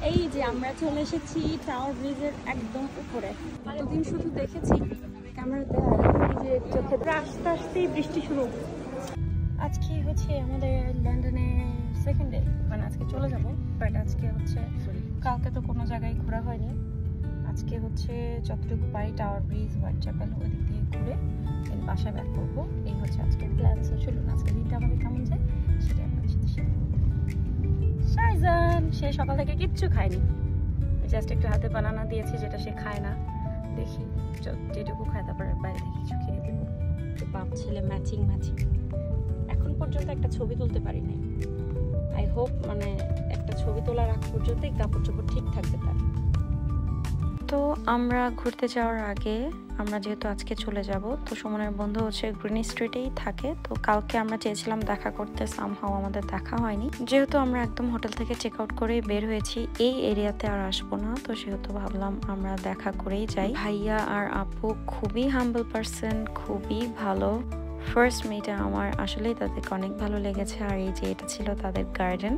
এই যে আমরা চলে এসেছি টাওয়ার ব্রিজের একদম উপরে। এতদিন শুধু দেখেছি ক্যামেরাতে, আর এই যে চোখে আস্তে আস্তেই বৃষ্টি শুরু। আজকে হচ্ছে আমাদের লন্ডনের সেকেন্ড ডে, মানে আজকে চলে যাব, বাট আজকে হচ্ছে কালকে তো কোনো জায়গায় ঘোরা হয়নি। আজকে হচ্ছে যতটুকু পারি টাওয়ার ব্রিজ, হোয়াইট চ্যাপেল ওদিক দিয়ে ঘুরে বাসায় ব্যাক করবো। এই হচ্ছে আজকের প্ল্যান। সো চলুন আজকে দিনটা আমাদের কেমন যায় সেটা আপনাদের সাথে শেয়ার করবো। শাইজান সে সকাল থেকে কিচ্ছু খায়নি, জাস্ট একটু হাতে বানানা দিয়েছি যেটা সে খায় না। দেখি যেটুকু খায় তারপরে বাইরে থেকে কিছু কিনে দেবো। বাপ ছেলে ম্যাচিং ম্যাচিং। এখন পর্যন্ত একটা ছবি তুলতে পারি নাই। আই হোপ মানে একটা ছবি তোলার আগ পর্যন্তই কাপড় চোপড় ঠিক থাকবে তার। তো আমরা ঘুরতে যাওয়ার আগে আমরা যেহেতু আজকে চলে যাব, তো সুমনের বন্ধু হচ্ছে গ্রিন স্ট্রিটেই থাকে। তো কালকে আমরা চেয়েছিলাম দেখা করতে, সামহাও আমাদের দেখা হয়নি। যেহেতু আমরা একদম হোটেল থেকে চেক আউট করে বের হয়েছি, এই এরিয়াতে আর আসবো না, তো সেহেতু ভাবলাম আমরা দেখা করেই যাই। ভাইয়া আর আপু খুবই হাম্বল পার্সন, খুবই ভালো। ফার্স্ট মিটে আমার আসলেই তাদেরকে অনেক ভালো লেগেছে। আর এই যে এটা ছিল তাদের গার্ডেন,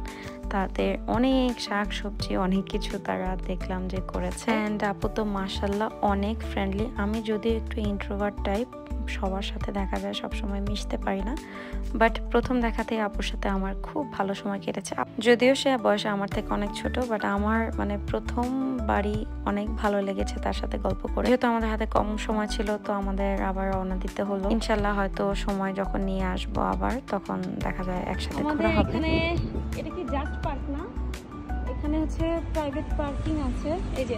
তাদের অনেক শাক সবজি অনেক কিছু তারা দেখলাম যে করেছে। অ্যান্ড আপু তো মাশাল্লাহ অনেক ফ্রেন্ডলি। আমি যদিও একটু ইন্ট্রোভার্ট টাইপ, সবার সাথে দেখা যায়, সবসময় মিশতে পারি না, বাট প্রথম দেখাতেই আপুর সাথে আমার খুব ভালো সময় কেটেছে। যদিও সে বয়সে আমার থেকে অনেক ছোট, বাট আমার মানে প্রথমবারই অনেক ভালো লেগেছে তার সাথে গল্প করে। যেহেতু আমাদের হাতে কম সময় ছিল, তো আমাদের আবার রওনা দিতে হলো। ইনশাল্লাহ হয়তো সময় যখন নিয়ে আসবো আবার, তখন দেখা যায় একসাথে ঘোরা হবে। এখানে এটা কি জাস্ট পার্ক না, এখানে হচ্ছে প্রাইভেট পার্কিং আছে, এই যে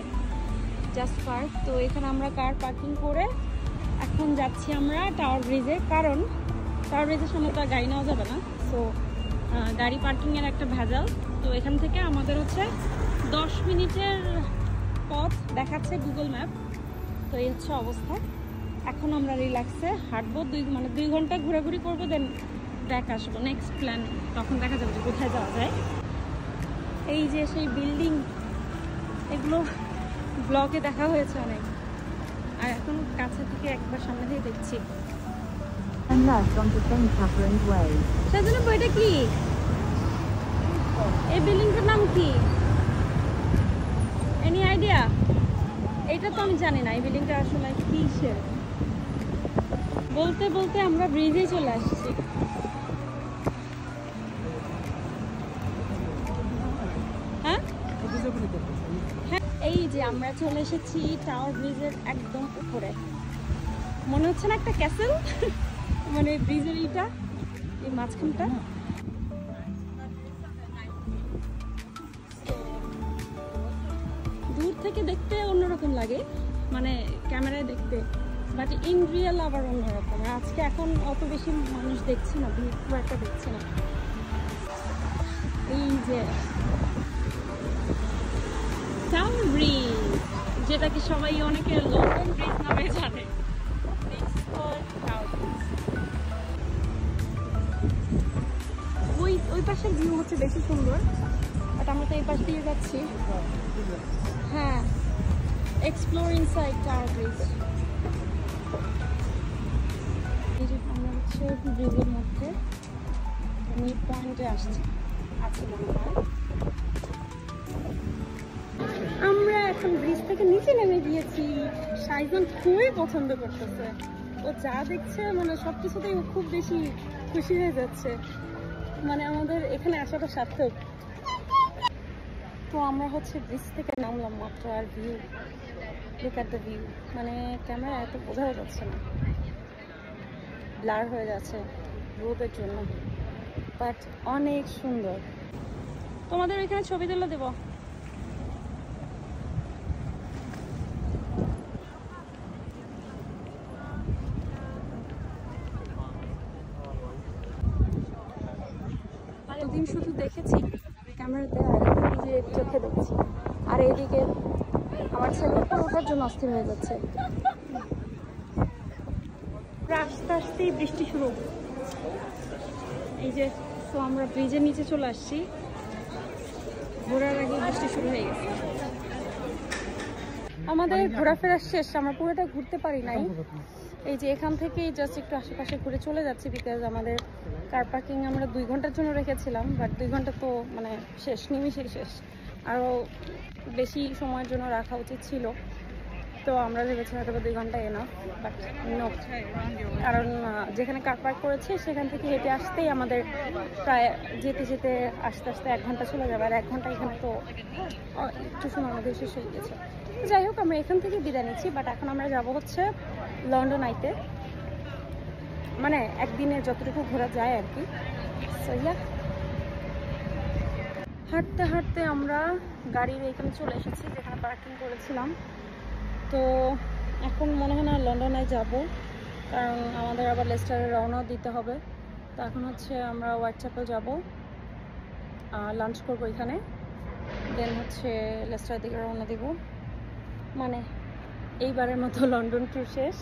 জাস্ট পার্ক। তো এখানে আমরা কার পার্কিং করে এখন যাচ্ছি আমরা টাওয়ার ব্রিজে, কারণ টাওয়ার ব্রিজের সামনে তো আর গাড়ি নেওয়া যাবে না। সো গাড়ি পার্কিংয়ের একটা ভেজাল। তো এখান থেকে আমাদের হচ্ছে 10 মিনিটের পথ দেখাচ্ছে গুগল ম্যাপ। তো এই হচ্ছে অবস্থা। এখন আমরা রিল্যাক্সে হাঁটবো, 2 ঘন্টা ঘোরাঘুরি করবো, দেন ব্যাক আসবো। নেক্সট প্ল্যান তখন দেখা যাবে যে কোথায় যাওয়া যায়। এই যে সেই বিল্ডিং, এগুলো ব্লগে দেখা হয়েছে অনেক, আর এখন কাছে থেকে একবার সামনে থেকে দেখছি। সেজন্য বইটা কি, এই বিল্ডিংটার নাম কি, এনি আইডিয়া? এইটা তো আমি জানি না এই বিল্ডিংটা আসলে কিসের। বলতে বলতে আমরা ব্রিজে চলে আসছি। হ্যাঁ হ্যাঁ, এই যে আমরা চলে এসেছি টাওয়ার ব্রিজের একদম উপরে। মনে হচ্ছে না একটা ক্যাসেল, মানে ব্রিজের এইটা, এই মাঝখানটা। দূর থেকে দেখতে অন্যরকম লাগে, মানে ক্যামেরায় দেখতে, বাট ইন রিয়েল আবার অন্যরকম। আজকে এখন অত বেশি মানুষ দেখছি না, ভিড় খুব একটা দেখছি না। এই যে টাওয়ার ব্রিজ, যেটাকে সবাই অনেকে লন্ডন ব্রিজ নামে জানে। ওই পাশের ভিউ হচ্ছে বেশি সুন্দর, বাট আমরা তো এই পাশ দিয়ে যাচ্ছি। হ্যাঁ, এক্সপ্লোর ইনসাইড টাওয়ার ব্রিজ। আমরা হচ্ছে ব্রিজের মধ্যে মিড পয়েন্টে আসছি, আছি মনে হয়। আমরা এখন ব্রিজ থেকে নিচে নেমে গিয়েছি। শাইজান খুবই পছন্দ করতেছে, ও যা দেখছে মানে সবকিছুতেই ও খুব বেশি খুশি হয়ে যাচ্ছে, মানে আমাদের এখানে আসাটা সার্থক। তো আমরা হচ্ছে ব্রিজ থেকে নামলাম মাত্র, আর view, look at the view, মানে ক্যামেরা এত বোঝাও যাচ্ছে না, ব্লার হয়ে যাচ্ছে রোদের জন্য, বাট অনেক সুন্দর। তোমাদের এখানে ছবি তুলে দেবো। এতদিন শুধু দেখেছি ক্যামেরাতে, আর এই যে চোখে দেখছি। আর এইদিকে আমার ছেলে উপর ওঠার জন্য অস্থির হয়ে যাচ্ছে। আস্তে আস্তেই বৃষ্টি শুরু। এই যে তো আমরা ব্রিজের নিচে চলে আসছি, ঘোরার আগে বৃষ্টি শুরু হয়ে গেছে। আমাদের ঘোরাফেরা শেষ, আমরা পুরোটা ঘুরতে পারি নাই। এই যে এখান থেকেই জাস্ট একটু আশেপাশে ঘুরে চলে যাচ্ছি, বিকজ আমাদের কার পার্কিং আমরা 2 ঘন্টার জন্য রেখেছিলাম, বাট 2 ঘন্টা তো মানে শেষ, নিমিশেই শেষ। আরও বেশি সময়ের জন্য রাখা উচিত ছিল, তো আমরা ভেবেছি হয়তো 2 ঘন্টা এনাফ, বাট নো, কারণ যেখানে কার পার্ক করেছে সেখান থেকে হেঁটে আসতেই আমাদের প্রায় যেতে যেতে আস্তে আস্তে 1 ঘন্টা চলে যাবে, আর 1 ঘন্টা এখানে তো একটু সময় আমাদের শেষ হয়ে গেছে। যাই হোক, আমরা এখান থেকে বিদায় নিচ্ছি, বাট এখন আমরা যাব হচ্ছে লন্ডন আইতে, মানে একদিনে যতটুকু ঘোরা যায় আর কি। সো ইয়া, হাঁটতে হাঁটতে আমরা গাড়ির এখানে চলে এসেছি যেখানে পার্কিং করেছিলাম। তো এখন মনে হয় না লন্ডনে যাব, কারণ আমাদের আবার লেস্টারে রওনাও দিতে হবে। তো এখন হচ্ছে আমরা হোয়াইট চ্যাপেল যাব, লাঞ্চ করবো এখানে, দেন হচ্ছে লেস্টারের দিকে রওনা দিব। মানে এইবারের মতো লন্ডন ট্যুর শেষ।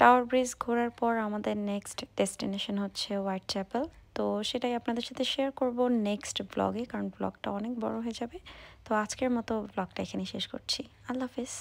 টাওয়ার ব্রিজ ঘোরার পর আমাদের নেক্সট ডেস্টিনেশন হচ্ছে হোয়াইট চ্যাপেল। তো সেটাই আপনাদের সাথে শেয়ার করব নেক্সট ব্লগে, কারণ ব্লগটা অনেক বড় হয়ে যাবে। তো আজকের মতো ব্লগটা এখানে শেষ করছি। আল্লাহ হাফেজ।